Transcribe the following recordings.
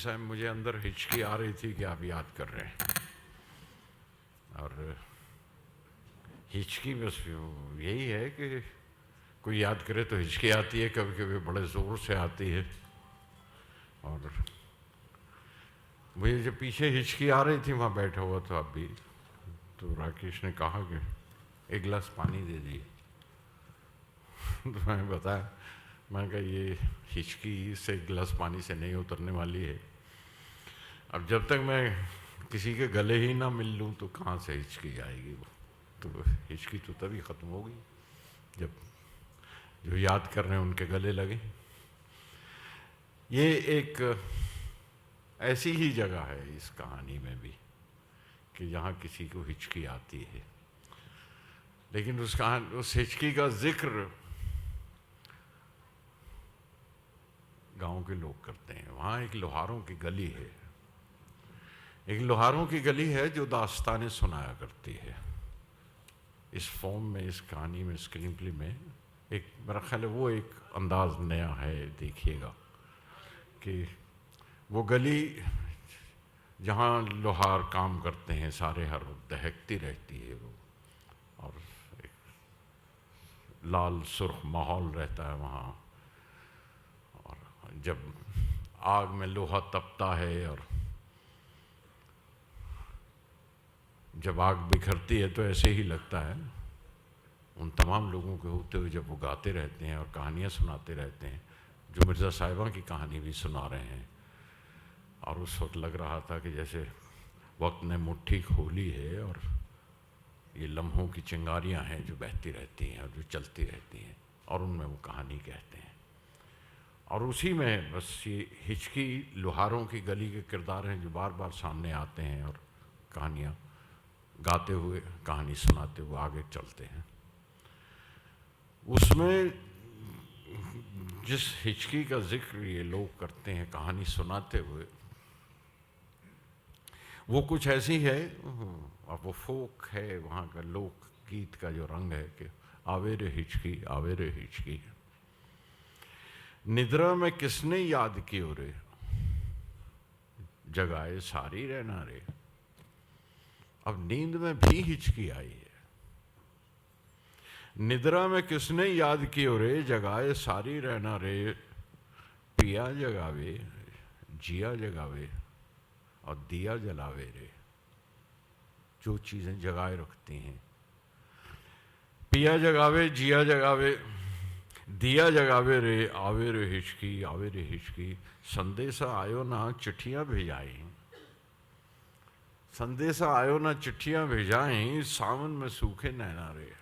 साहब मुझे अंदर हिचकी आ रही थी कि आप याद कर रहे हैं, और हिचकी बस यही है कि कोई याद करे तो हिचकी आती है, कभी कभी बड़े ज़ोर से आती है। और मुझे जब पीछे हिचकी आ रही थी, वहाँ बैठा हुआ था अभी, तो राकेश ने कहा कि एक गिलास पानी दे दिए। तो मैंने बताया, मैंने कहा ये हिचकी से एक गिलास पानी से नहीं उतरने वाली है। अब जब तक मैं किसी के गले ही ना मिल लूँ तो कहाँ से हिचकी आएगी। वो तो हिचकी तो तभी ख़त्म होगी जब जो याद कर रहे हैं उनके गले लगे। ये एक ऐसी ही जगह है इस कहानी में भी कि जहाँ किसी को हिचकी आती है, लेकिन उस हिचकी का जिक्र गांव के लोग करते हैं। वहाँ एक लोहारों की गली है, एक लोहारों की गली है जो दास्तानें सुनाया करती है। इस फॉर्म में, इस कहानी में, स्क्रीन प्ले में एक मेरा ख्याल है वो एक अंदाज नया है। देखिएगा कि वो गली जहाँ लोहार काम करते हैं सारे, हर वक्त दहकती रहती है वो, और एक लाल सुर्ख माहौल रहता है वहाँ। और जब आग में लोहा तपता है और जब आग बिखरती है तो ऐसे ही लगता है। उन तमाम लोगों के होते हुए जब वो गाते रहते हैं और कहानियाँ सुनाते रहते हैं, जो मिर्ज़ा साहिबा की कहानी भी सुना रहे हैं, और उस वक्त लग रहा था कि जैसे वक्त ने मुट्ठी खोली है और ये लम्हों की चिंगारियाँ हैं जो बहती रहती हैं और जो चलती रहती हैं, और उनमें वो कहानी कहते हैं। और उसी में बस ये हिचकी लोहारों की गली के किरदार हैं जो बार बार सामने आते हैं और कहानियाँ गाते हुए, कहानी सुनाते हुए आगे चलते हैं। उसमें जिस हिचकी का जिक्र ये लोग करते हैं कहानी सुनाते हुए, वो कुछ ऐसी है, और वो फोक है, वहाँ का लोक गीत का जो रंग है कि आवे रे हिचकी, आवे रे हिचकी, निद्रा में किसने याद कियो रे, जगाए सारी रहना रे। अब नींद में भी हिचकी आई है। निद्रा में किसने याद कियो रे, जगाए सारी रहना रे, पिया जगावे, जिया जगावे और दिया जलावे रे। जो चीज़ें जगाए रखती हैं, पिया जगावे, जिया जगावे, दिया जगावे रे, आवे रे हिचकी, आवे रे हिचकी, संदेशा आयो ना चिट्ठियाँ भेजाई, संदेशा आयो ना चिट्ठियाँ भेजाई, सावन में सूखे नैना रे।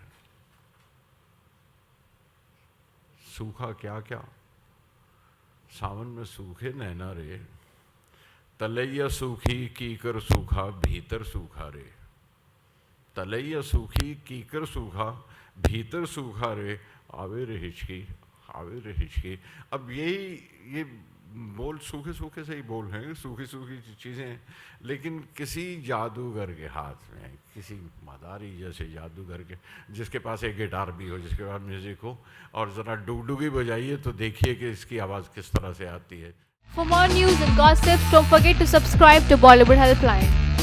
सूखा क्या क्या, सावन में सूखे नैना रे, तलैया सूखी कीकर सूखा, भीतर सूखा रे, तलैया सूखी कीकर सूखा, भीतर सूखा रे, आवे रे हिचकी, आवे रे हिचकी। अब ये बोल सूखे सूखे से ही बोल हैं, सूखी सूखी चीज़ें, लेकिन किसी जादूगर के हाथ में, किसी मदारी जैसे जादूगर के, जिसके पास एक गिटार भी हो, जिसके पास म्यूज़िक हो, और ज़रा डुगडुगी बजाइए तो देखिए कि इसकी आवाज़ किस तरह से आती है। For more news and gossips, don't forget to subscribe to Bollywood Helpline.